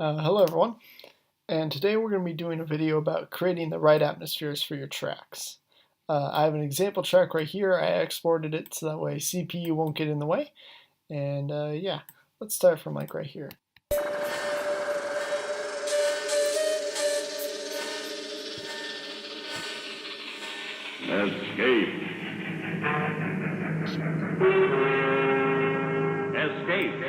Hello everyone, and today we're going to be doing a video about creating the right atmospheres for your tracks. I have an example track right here. I exported it so that way CPU won't get in the way, and yeah, let's start from like right here. Escape. Escape.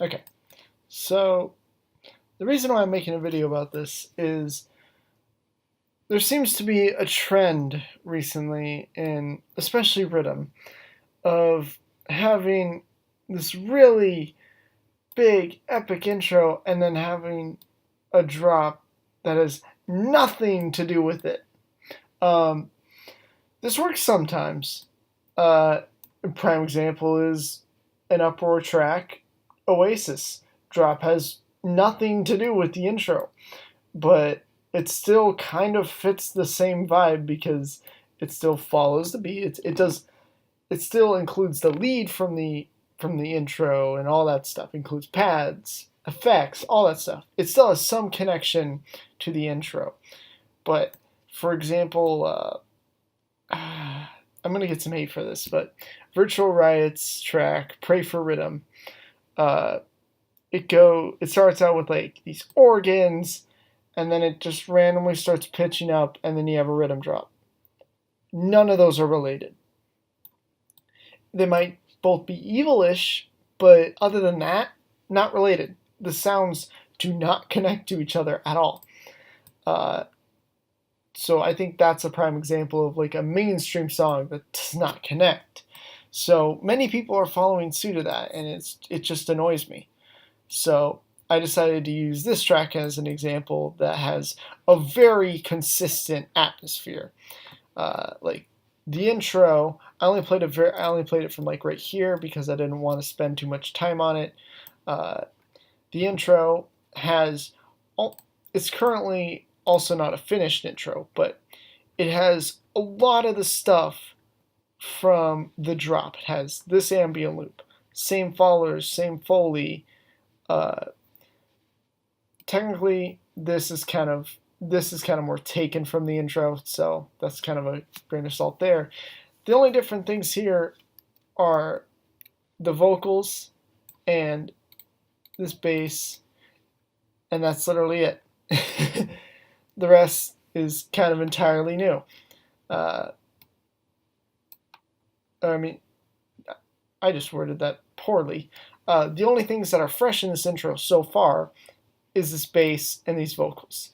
Okay, so the reason why I'm making a video about this is there seems to be a trend recently in especially rhythm of having this really big epic intro and then having a drop that has nothing to do with it. This works sometimes. A prime example is an Uproar track, Oasis. Drop has nothing to do with the intro, but it still kind of fits the same vibe because it still follows the beat. It still includes the lead from the intro and all that stuff. It includes pads, effects, all that stuff. It still has some connection to the intro. But for example, I'm gonna get some hate for this, but Virtual Riot's track "Pray for Rhythm," it starts out with like these organs, and then it just randomly starts pitching up, and then you have a rhythm drop. None of those are related. They might both be evilish, but other than that, not related. The sounds do not connect to each other at all. So I think that's a prime example of like a mainstream song that does not connect. So many people are following suit of that, and it just annoys me. So I decided to use this track as an example that has a very consistent atmosphere. Like the intro, I only played it from like right here because I didn't want to spend too much time on it. The intro it's currently also not a finished intro, but it has a lot of the stuff from the drop. It has this ambient loop, same followers, same Foley. Technically, this is kind of more taken from the intro, so that's kind of a grain of salt there. The only different things here are the vocals and this bass, and that's literally it. The rest is kind of entirely new. I mean, I just worded that poorly. The only things that are fresh in this intro so far is this bass and these vocals.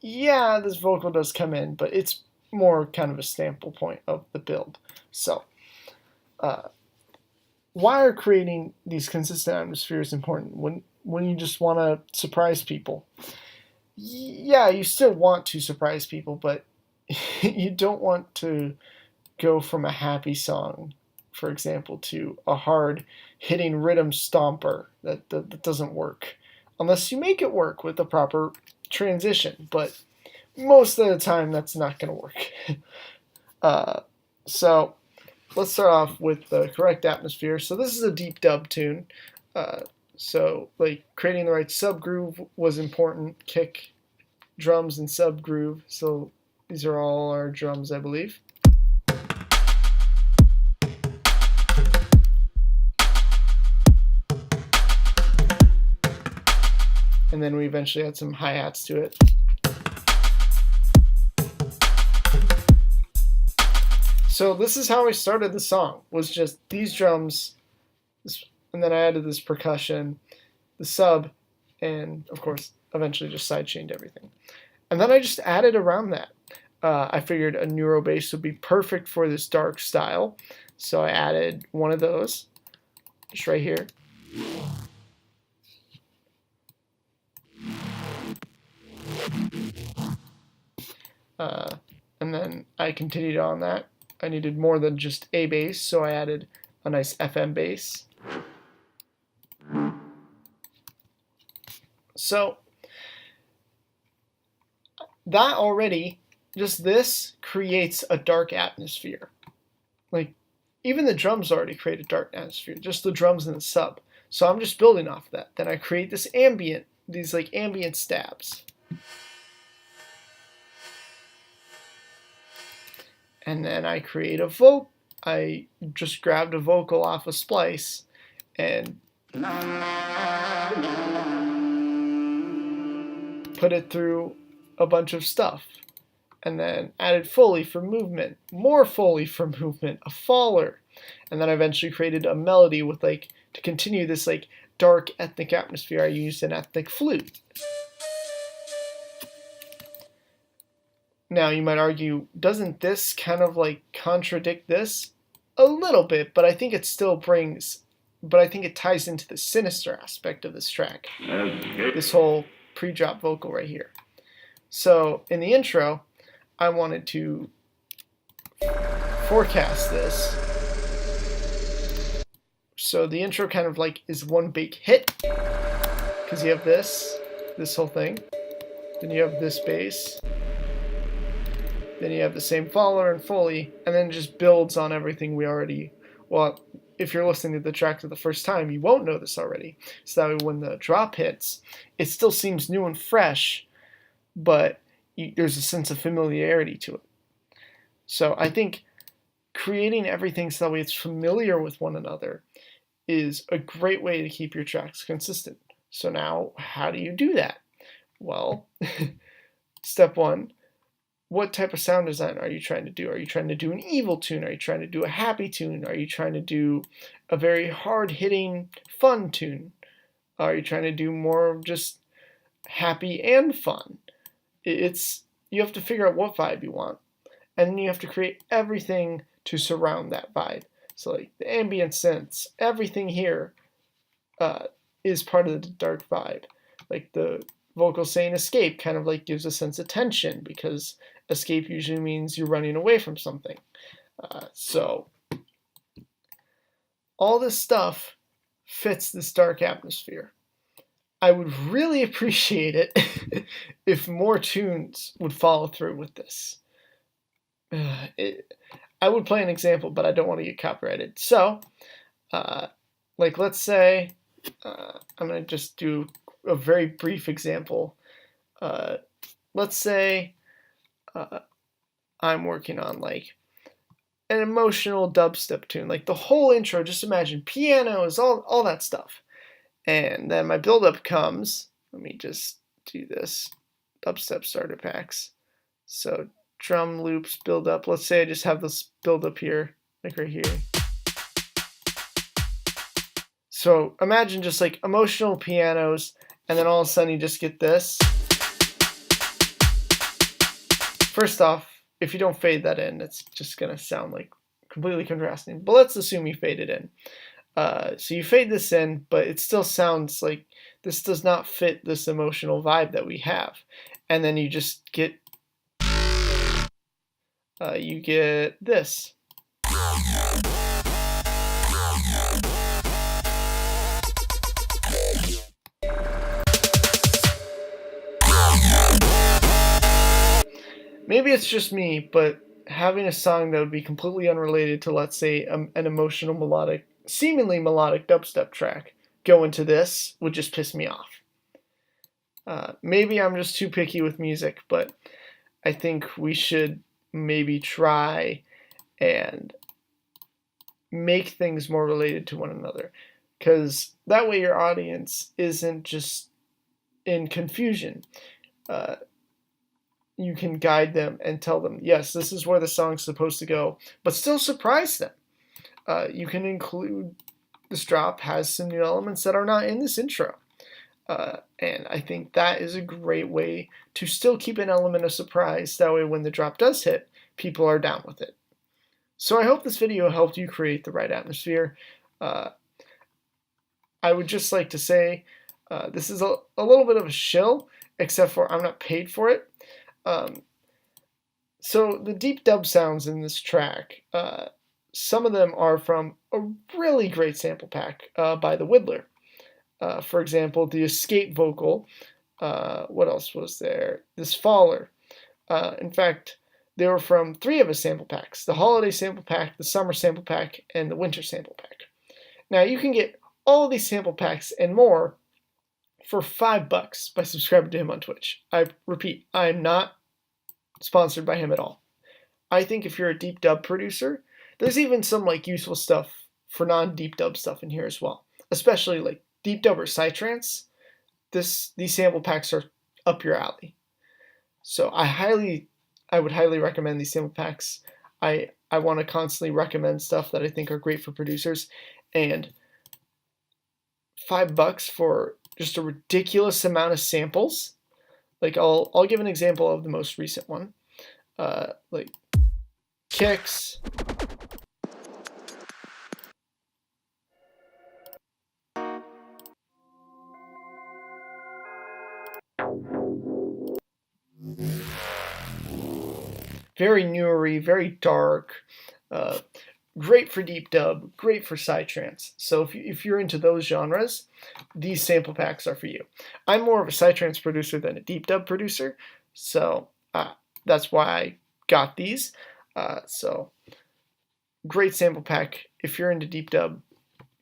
Yeah, this vocal does come in, but it's more kind of a sample point of the build. So, why are creating these consistent atmospheres important when you just want to surprise people? Yeah, you still want to surprise people, but you don't want to go from a happy song, for example, to a hard hitting rhythm stomper that doesn't work unless you make it work with the proper transition, but most of the time that's not going to work. So let's start off with the correct atmosphere. So this is a deep dub tune. So like creating the right sub groove was important. Kick, drums, and sub groove. So these are all our drums, I believe. And then we eventually add some hi-hats to it. So this is how I started the song, was just these drums, and then I added this percussion, the sub, and of course eventually just sidechained everything. And then I just added around that. I figured a neuro bass would be perfect for this dark style. So I added one of those just right here. And then I continued on that. I needed more than just a bass, so I added a nice FM bass. So that already, just this creates a dark atmosphere. Like, even the drums already create a dark atmosphere, just the drums and the sub. So I'm just building off of that. Then I create this ambient, these like ambient stabs. And then I create a vocal. I just grabbed a vocal off a splice and put it through a bunch of stuff. And then added Foley for movement, more Foley for movement, a faller. And then I eventually created a melody with like, to continue this like dark ethnic atmosphere, I used an ethnic flute. Now you might argue, doesn't this kind of like contradict this? A little bit, but I think it still brings, but I think it ties into the sinister aspect of this track. Okay. This whole pre-drop vocal right here. So in the intro, I wanted to forecast this. So the intro kind of like is one big hit, because you have this whole thing, then you have this bass, then you have the same faller and Foley, and then it just builds on everything we already, well, if you're listening to the track for the first time, you won't know this already. So that way when the drop hits, it still seems new and fresh, but there's a sense of familiarity to it. So I think creating everything so that way it's familiar with one another is a great way to keep your tracks consistent. So now, how do you do that? Well, step one, what type of sound design are you trying to do? Are you trying to do an evil tune? Are you trying to do a happy tune? Are you trying to do a very hard-hitting, fun tune? Are you trying to do more of just happy and fun? You have to figure out what vibe you want, and then you have to create everything to surround that vibe. So like the ambient synths, everything here is part of the dark vibe. Like the vocal saying escape kind of like gives a sense of tension, because escape usually means you're running away from something. So all this stuff fits this dark atmosphere. I would really appreciate it if more tunes would follow through with this. I would play an example, but I don't want to get copyrighted. So, like let's say, I'm going to just do a very brief example. Let's say I'm working on like an emotional dubstep tune, like the whole intro, just imagine pianos, all that stuff. And then my build-up comes, let me just do this, dubstep starter packs. So drum loops, build-up, let's say I just have this build-up here, like right here. So imagine just like emotional pianos, and then all of a sudden you just get this. First off, if you don't fade that in, it's just going to sound like completely contrasting. But let's assume you fade it in. So you fade this in, but it still sounds like this does not fit this emotional vibe that we have. And then you just get, this. Maybe it's just me, but having a song that would be completely unrelated to, let's say, an emotional melodic, seemingly melodic dubstep track go into this would just piss me off. Maybe I'm just too picky with music, but I think we should maybe try and make things more related to one another, because that way your audience isn't just in confusion. You can guide them and tell them, yes, this is where the song's supposed to go, but still surprise them. You can include, this drop has some new elements that are not in this intro. And I think that is a great way to still keep an element of surprise. That way when the drop does hit, people are down with it. So I hope this video helped you create the right atmosphere. I would just like to say this is a little bit of a shill, except for I'm not paid for it. So the deep dub sounds in this track, some of them are from a really great sample pack by the Whittler. For example, the Escape vocal. What else was there? This Faller. In fact, they were from 3 of his sample packs: the Holiday sample pack, the Summer sample pack, and the Winter sample pack. Now you can get all of these sample packs and more for $5 by subscribing to him on Twitch. I repeat, I'm not sponsored by him at all. I think if you're a deep dub producer, there's even some like useful stuff for non-deep dub stuff in here as well, especially like deep dub or psytrance. These sample packs are up your alley. So I would highly recommend these sample packs. I want to constantly recommend stuff that I think are great for producers, and $5 for just a ridiculous amount of samples. Like I'll give an example of the most recent one. Like kicks. Very newery, very dark, great for deep dub, great for psytrance. So if you're into those genres, these sample packs are for you. I'm more of a psytrance producer than a deep dub producer, so that's why I got these. So great sample pack. If you're into deep dub,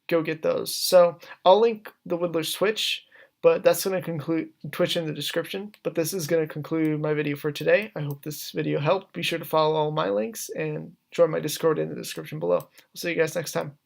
go get those. So I'll link the Whittler's Twitch, but that's going to conclude Twitch in the description. But this is going to conclude my video for today. I hope this video helped. Be sure to follow all my links and join my Discord in the description below. I'll see you guys next time.